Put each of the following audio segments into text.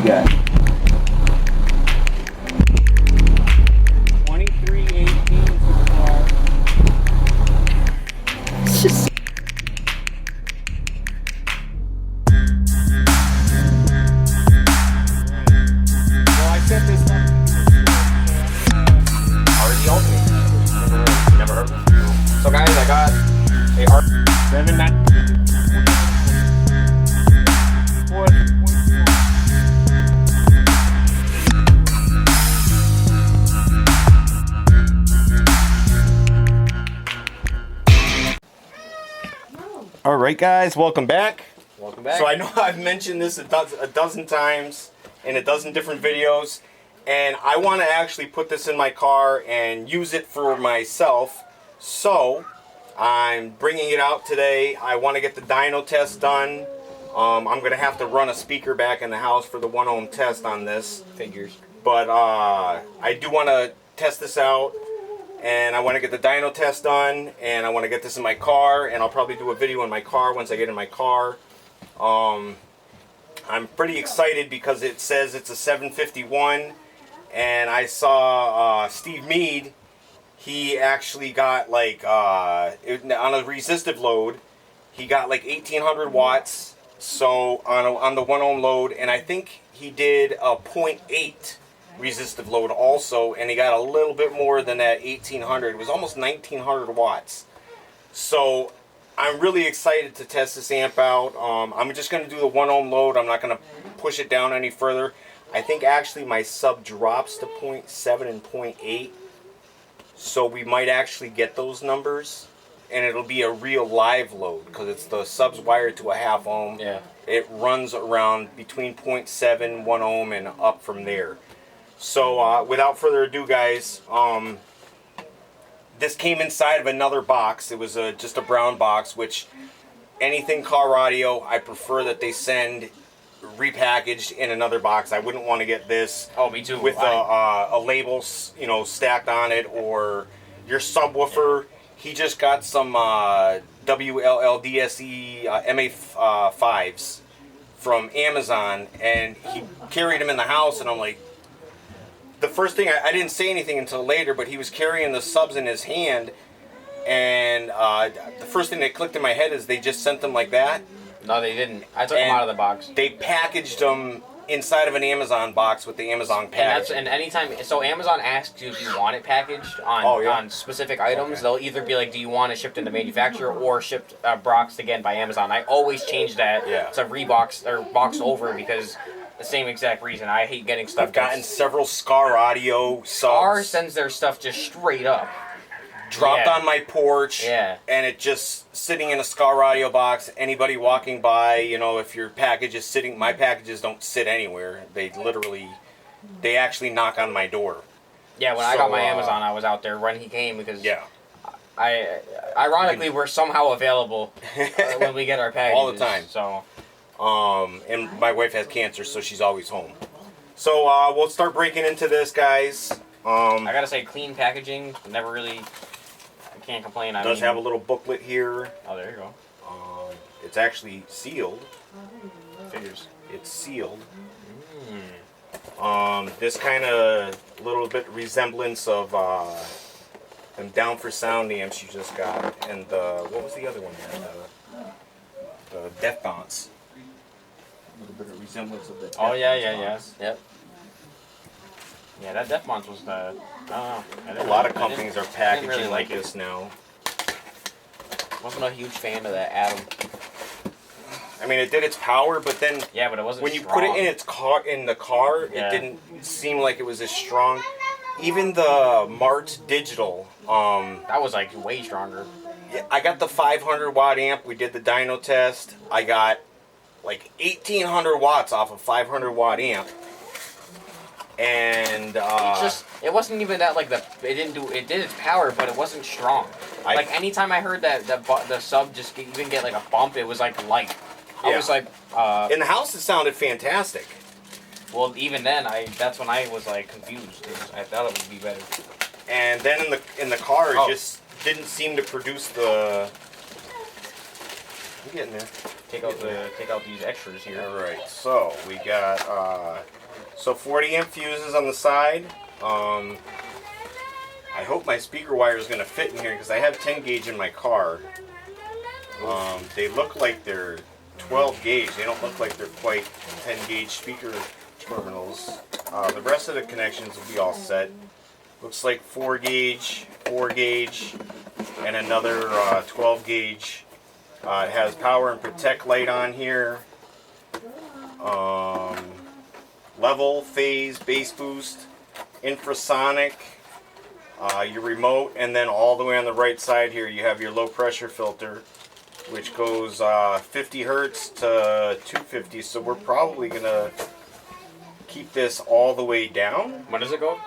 got? 2318 supercar. It's just... Well, I sent this up. Already owned me. Never heard of it. So guys, I got a R79. All right, guys, welcome back. Welcome back. So I know I've mentioned this a dozen times in a dozen different videos, and I want to actually put this in my car and use it for myself. So I'm bringing it out today. I want to get the dyno test done. I'm going to have to run a speaker back in the house for the 1 ohm test on this. Figures. But I do want to test this out. And I want to get the dyno test done, and I want to get this in my car, and I'll probably do a video in my car once I get in my car. I'm pretty excited because it says it's a 751, and I saw Steve Mead, he actually got like, on a resistive load, he got like 1800 watts, so on the 1 ohm load, and I think he did a 0.8 resistive load also, and he got a little bit more than that 1800. It was almost 1900 watts. So I'm really excited to test this amp out. I'm just going to do the 1 ohm load. I'm not going to push it down any further. I think actually my sub drops to 0.7 and 0.8, so we might actually get those numbers, and it'll be a real live load because it's the sub's wired to a 1/2 ohm. Yeah. It runs around between 0.7, 1 ohm, and up from there. So without further ado, guys, this came inside of another box. It was just a brown box, which anything car audio, I prefer that they send repackaged in another box. I wouldn't want to get this me too. With a label, you know, stacked on it, or your subwoofer. He just got some WLLDSE MA5s from Amazon, and he carried them in the house, and I'm like, the first thing, I didn't say anything until later, but he was carrying the subs in his hand, and the first thing that clicked in my head is they just sent them like that. No, they didn't. I took them out of the box. They packaged them inside of an Amazon box with the Amazon package. And anytime, so Amazon asks you if you want it packaged on specific items. Okay. They'll either be like, do you want it shipped in the manufacturer or shipped boxed again by Amazon. I always change that to rebox or boxed over because the same exact reason. I hate getting stuff. I've gotten several Scar Audio subs. Scar sends their stuff just straight up. Dropped on my porch. Yeah. And it just sitting in a Scar Audio box. Anybody walking by, you know, if your package is sitting, my packages don't sit anywhere. They literally, they actually knock on my door. Yeah, when I got my Amazon, I was out there when he came because ironically, we're somehow available when we get our packages. All the time. So. And my wife has cancer, so she's always home. So we'll start breaking into this, guys. I gotta say, clean packaging. Never really. I can't complain. It does have a little booklet here. Oh, there you go. It's actually sealed. Figures. It's sealed. This kind of little bit resemblance of them Down for Sound amps you just got, and what was the other one there? The Death Bounce. A little bit of resemblance of the Death Bounce. Yep. Yeah, that Death Bounce was the. I don't know. A lot of companies are packaging really like this now. Wasn't a huge fan of that Atom. I mean, it did its power, but then but it wasn't. When you strong. put it in the car, it didn't seem like it was as strong. Even the Mart Digital. That was like way stronger. Yeah, I got the 500 watt amp. We did the dyno test. I got like 1800 watts off a 500 watt amp. And it wasn't even that like it did its power, but it wasn't strong. Like anytime I heard that the sub just even get like a bump, it was like light. I was like in the house it sounded fantastic. Well, even then that's when I was like confused. 'Cause I thought it would be better. And then in the car it just didn't seem to produce the. I'm getting there. take out these extras here. All right, so we got 40 amp fuses on the side. I hope my speaker wire is going to fit in here because I have 10 gauge in my car. They look like they're 12 gauge. They don't look like they're quite 10 gauge speaker terminals. The rest of the connections will be all set. Looks like 4 gauge, and another 12 gauge. It has power and protect light on here. Level, phase, bass boost, infrasonic, your remote, and then all the way on the right side here you have your low pressure filter, which goes 50 hertz to 250. So we're probably gonna keep this all the way down. What does it go?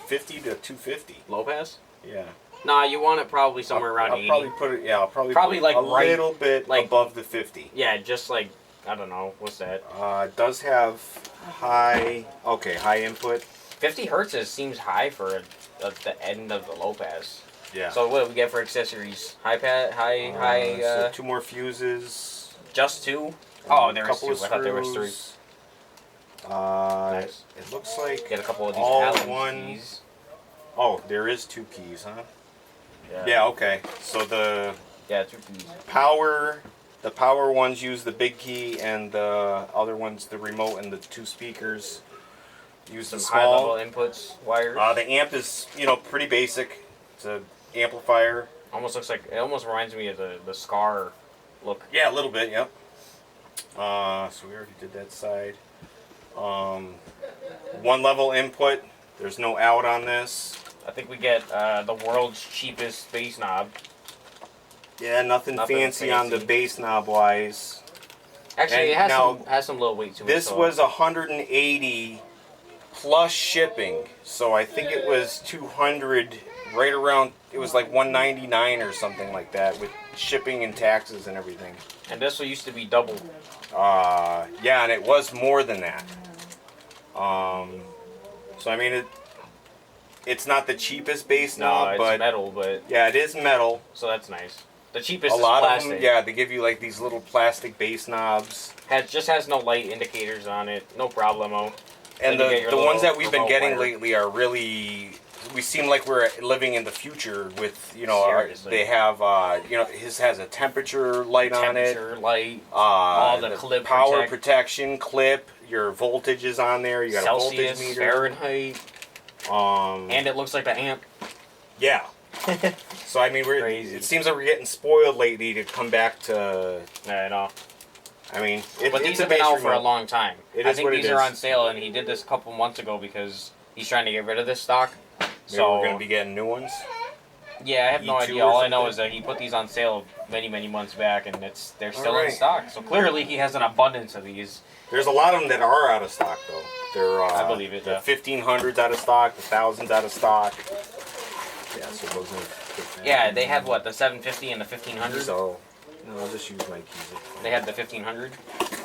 50 to 250. Low pass? Yeah. Nah, you want it probably somewhere around 80. I'll probably put it like a little bit like, above the 50. Yeah, just like, I don't know, what's that? It does have high input. 50 hertz seems high for the end of the low pass. Yeah. So what do we get for accessories? So 2 more fuses. Just 2? Oh, there was 2. I Screws. thought there was 3. Nice. It looks like Get a couple of these all Allen keys. Oh, there is 2 keys, huh? Yeah. Yeah. Okay. So the 2 keys. the power ones use the big key, and the other ones, the remote and the 2 speakers, use the Some high small. level inputs, wires. The amp is pretty basic. It's an amplifier. Almost looks like, it almost reminds me of the Scar look. Yeah, a little bit. Yep. So we already did that side. 1 level input. There's no out on this. I think we get the world's cheapest bass knob. Yeah, nothing fancy on the bass knob wise. Actually, And it now, has some little weight to it. This so. was 180 plus shipping, so I think it was 200, right around. It was like 199 or something like that with shipping and taxes and everything. And this one used to be double. Yeah, and it was more than that. So I mean, it's not the cheapest bass knob, it's but metal, but yeah, it is metal. so that's nice. The cheapest A lot is plastic. of them, yeah, they give you like these little plastic bass knobs. Has no light indicators on it. No problemo. And Then you get the your ones little that we've been remote getting wire. lately are really. We seem like we're living in the future with Seriously. they have his has a temperature light on it. Temperature, light, all the clip power protection clip. Your voltage is on there. You got Celsius, a voltage meter. Fahrenheit, and it looks like the amp. Yeah. So I mean, Crazy. it seems like we're getting spoiled lately to come back to. I know. I mean, But it's these a have been bass out for a remote. long time. It I is think what it these are is. on sale, and he did this a couple months ago because he's trying to get rid of this stock. Maybe So we're gonna be getting new ones. yeah, I have no E2 idea. or All I know something? is that he put these on sale many months back, and they're still in Alright. stock. So clearly, he has an abundance of these. There's a lot of them that are out of stock though. They're I believe it, The yeah. 1500s out of stock, the 1000s out of stock. Yeah, so those are. Yeah, they had what, the 750 and the 1500. So, no, I'll just use my keys. They had the 1500.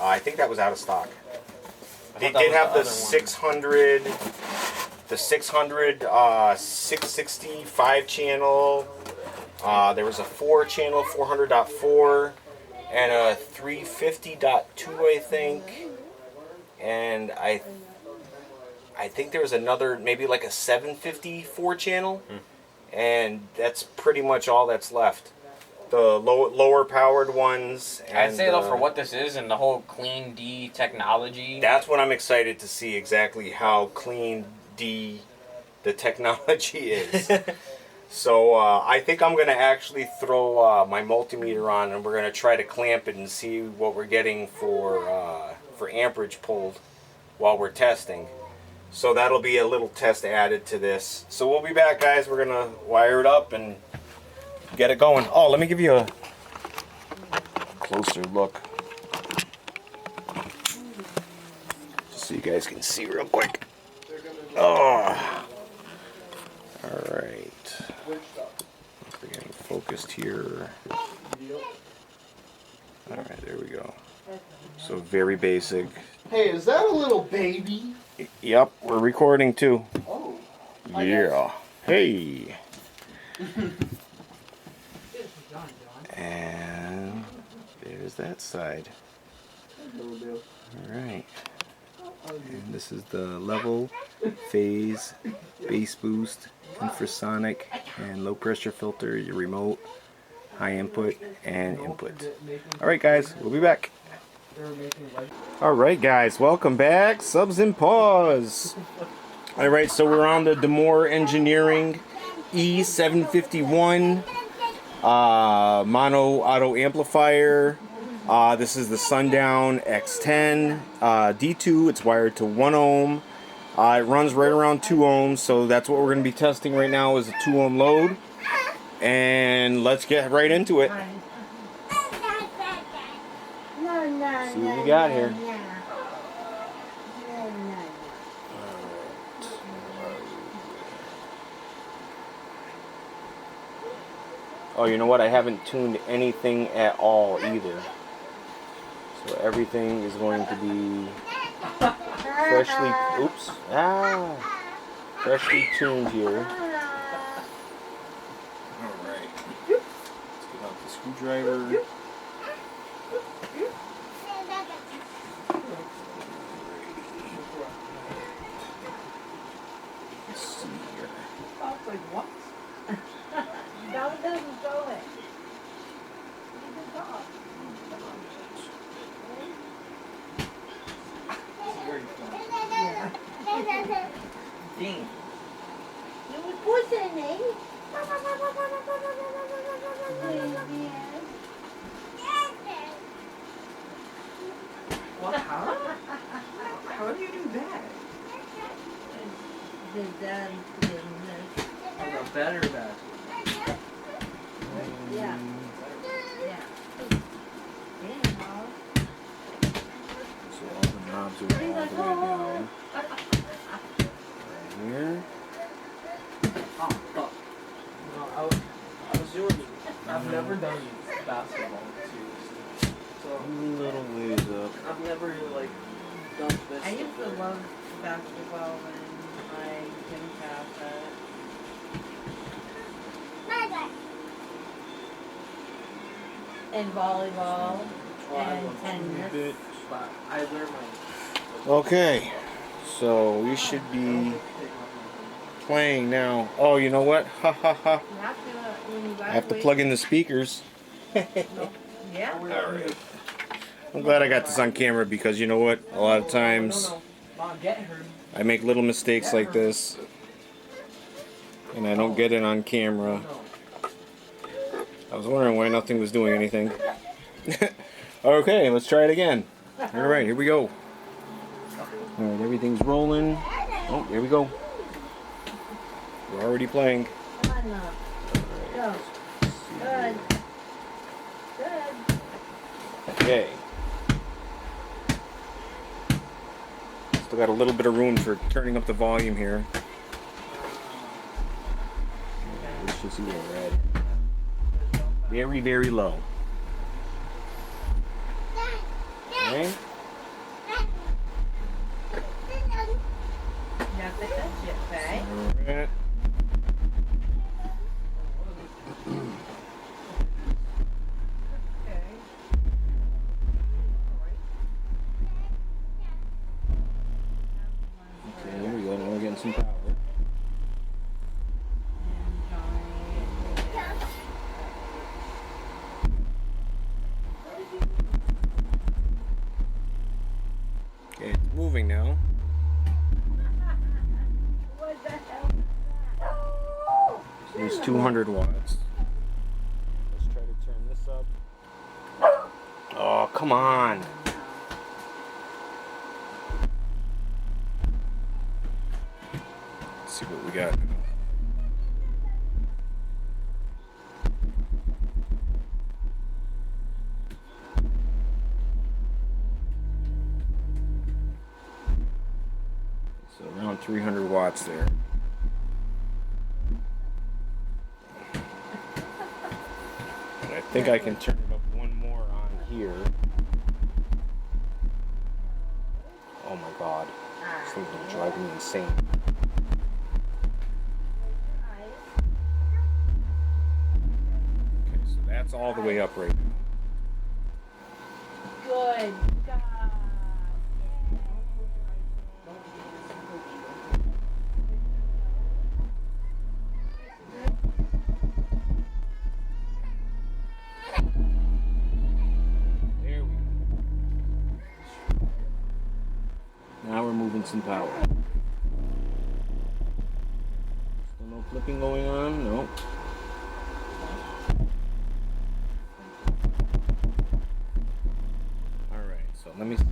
I think that was out of stock. I They thought that did was have the other one. 600, the 600, 665 channel. There was a 4 channel, 400.4, and a 350.2, I think. And I think there was another, maybe like a 754 channel. And that's pretty much all that's left. The lower powered ones. And, I'd say though, for what this is and the whole clean D technology, that's what I'm excited to see, exactly how clean the technology is. So I think I'm going to actually throw my multimeter on, and we're going to try to clamp it and see what we're getting for amperage pulled while we're testing. So that'll be a little test added to this. So we'll be back, guys. We're going to wire it up and get it going. Oh, let me give you a closer look, just so you guys can see real quick. Oh, all right. We're getting focused here. All right, there we go. So very basic. Hey, is that a little baby? Yep, we're recording too. Oh. Yeah. Hey. And there's that side. Alright. And this is the level, phase, bass boost, infrasonic, and low pressure filter, your remote, high input, and input. Alright guys, we'll be back. Alright guys, welcome back. Subs and pause. Alright, so we're on the Demore Engineering E750.1 mono auto amplifier. This is the Sundown X10 D2. It's wired to 1 ohm. It runs right around 2 ohms, so that's what we're going to be testing right now is a 2 ohm load. And let's get right into it. See what we got here. Oh, you know what? I haven't tuned anything at all either. So everything is going to be freshly, freshly tuned here. Alright. Let's get out the screwdriver. Let's see here. What? No, it doesn't show it. Dean. You were pushing What? How do you do that? Oh, the better that. Yeah. So all the knobs are all the way down. Right here. Oh, fuck. No, I was doing. I've never done basketball, seriously. So A little ways up. I've never like done this. I used to love basketball when I gym class and volleyball and tennis. But I wear my. Okay, so we should be playing now. Oh, you know what? Ha ha ha. You have to, when you I have to plug in the speakers. Yeah. Alright. I'm glad I got this on camera because you know what? A lot of times Mom, get her. I make little mistakes like this and I don't get it on camera. I was wondering why nothing was doing anything. Okay, let's try it again. Alright, here we go. Alright, everything's rolling. Oh, here we go. We're already playing. Come on now. Go. Good. Good. Okay. Still got a little bit of room for turning up the volume here. Let's just see where we're at. Very, very low. Okay. You have to touch it, okay? Alright. Okay, there we go. Now we're getting some power. Okay, it's moving now. What the hell? So it's 200 watts. Let's try to turn this up. Oh, come on. Let's see what we got. So around 300 watts there. And I think I can turn it up one more on here. Oh my god. This thing's gonna drive me insane. Okay, so that's all the way up right now. Good job. Now we're moving some power. Still no flipping going on? No. Alright, so let me see.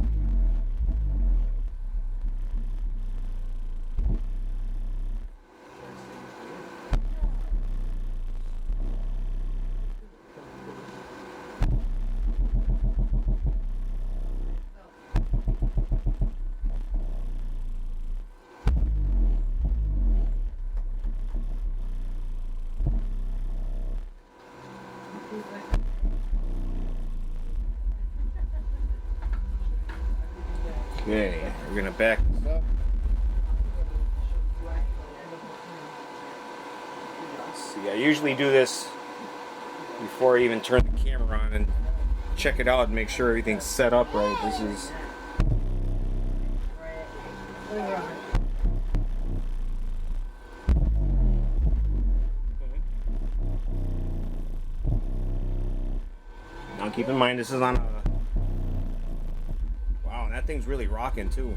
Okay, we're gonna back this up. Let's see, I usually do this before I even turn the camera on and check it out and make sure everything's set up right. This is now keep in mind this is on a that thing's really rocking too.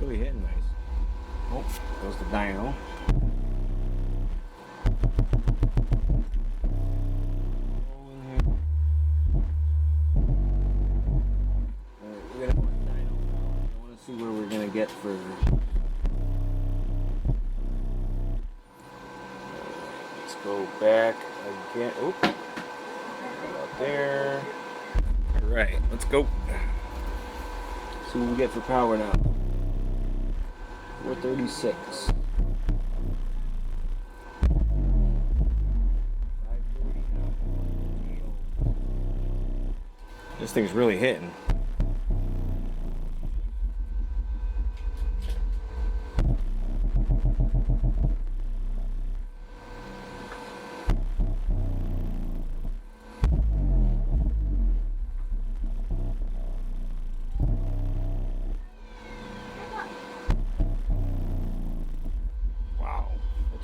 Really hitting nice. Oh, goes the dyno. See where we're gonna get for. Let's go back again. Oop. About there. All right, let's go. See what we get for power now. 436. 540. This thing's really hitting.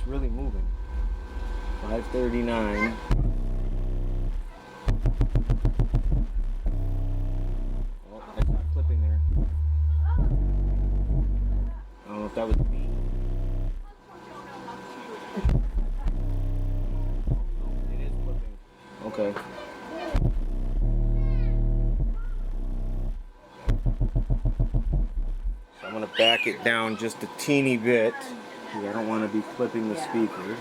Really moving. 539. Oh, that's not clipping there. I don't know if that was me. It is clipping. Okay. So I'm going to back it down just a teeny bit. I don't want to be clipping the speaker.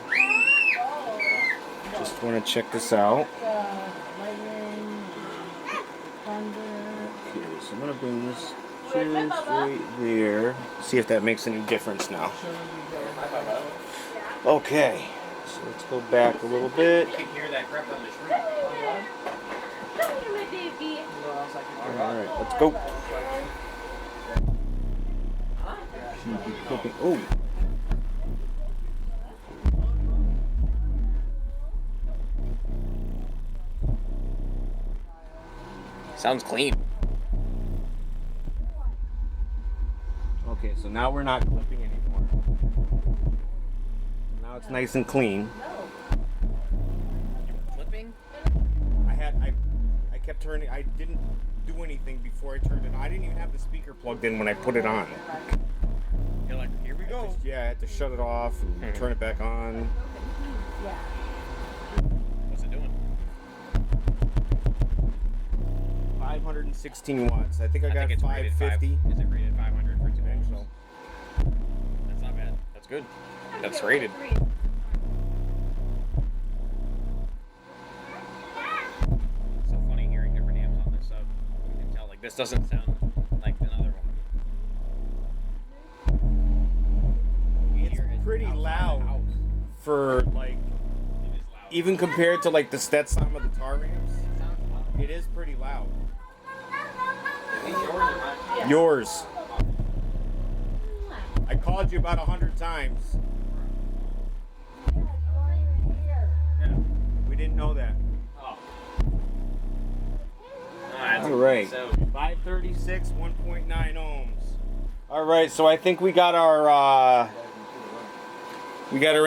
Just want to check this out. Okay, so I'm going to bring this just right there. See if that makes any difference now. Okay, so let's go back a little bit. You can hear that crap on the tree. Alright, let's go. Oh. Sounds clean. Okay, so now we're not clipping anymore. Now it's nice and clean. Clipping? I kept turning. I didn't do anything before I turned it on. I didn't even have the speaker plugged in when I put it on. You're like, here we go. Yeah, I had to shut it off and turn it back on. What's it doing? 516 watts. I think I got it's 550. Is it rated 500 for 2 amps? So that's not bad. That's good. That's rated. So funny hearing different amps on this sub. You can tell like this doesn't sound like another one. It's pretty loud for like, even compared to like the Stetson of the Tar amps. It is pretty loud. Yours. I called you about 100 times. We didn't know that. Oh. All right. 536, 1.9 ohms. All right, so I think we got our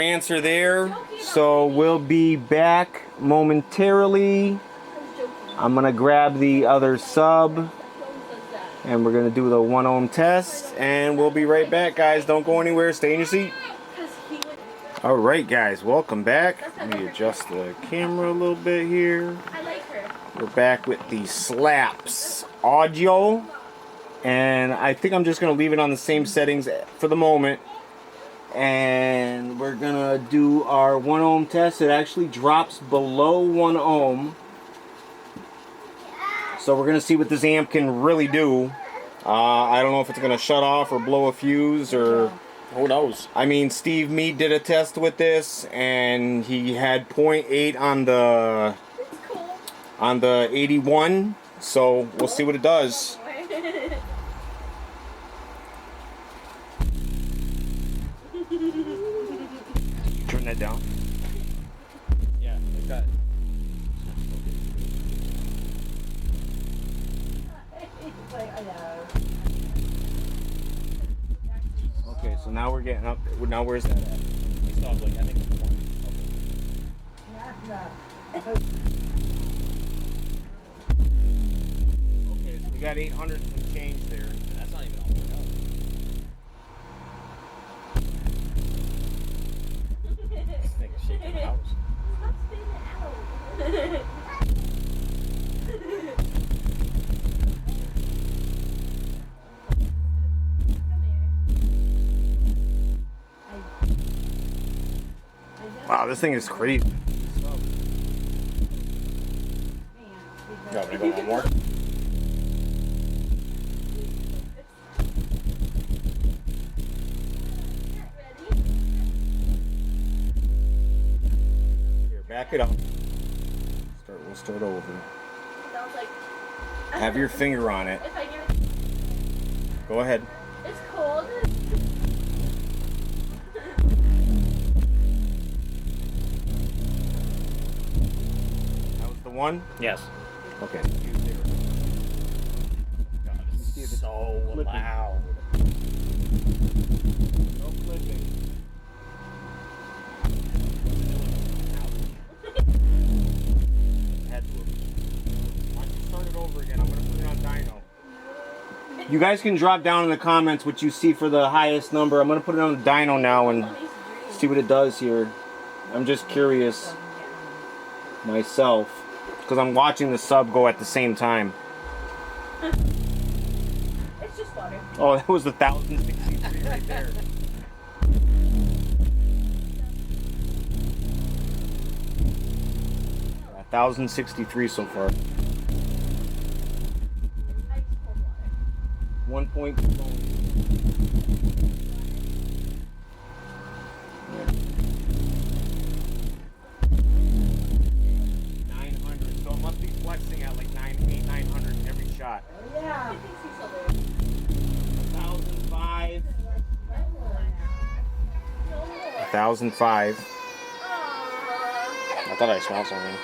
answer there. So we'll be back momentarily. I'm gonna grab the other sub, and we're gonna do the 1 ohm test, and we'll be right back, guys. Don't go anywhere. Stay in your seat. All right, guys, welcome back. Let me adjust the camera a little bit here. We're back with the Slaps audio, and I think I'm just gonna leave it on the same settings for the moment. And we're gonna do our 1 ohm test. It actually drops below 1 ohm, so we're gonna see what this amp can really do. I don't know if it's gonna shut off or blow a fuse, or who knows. I mean, Steve Mead did a test with this, and he had 0.8 on the 81, so we'll see what it does. Turn that down. Yeah, like that. Okay, so now we're getting up. Now where's that at? We still have, like, I think it's 1. Okay, so we got 800 and change there. That's not even all the way up. This thing is shaking the house. Wow, this thing is crazy. You want me to go one more? Here, back it up. We'll start over. Have your finger on it. If I give it, Go ahead. it's cold. That was the one? Yes. Okay. God, it's so loud. No clipping. Had to have. Why don't you start it over again? I'm going to put it on dyno. You guys can drop down in the comments what you see for the highest number. I'm going to put it on the dyno now and see what it does here. I'm just curious myself, because I'm watching the sub go at the same time. It's just water. Oh, that was the 1063 right there. 1063 so far. It's ice cold water. 1.2. So it must be flexing at like 900 every shot. Yeah. I think she's still there. 1005. 1005. I thought I smelled something.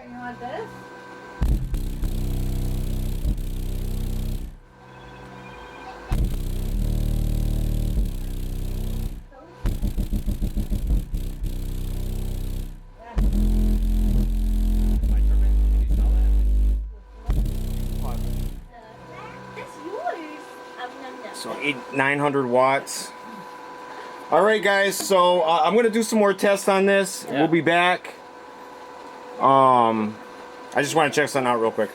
You want this? That's yours. So 900 watts. All right, guys. So I'm gonna do some more tests on this. Yeah. We'll be back. I just want to check something out real quick.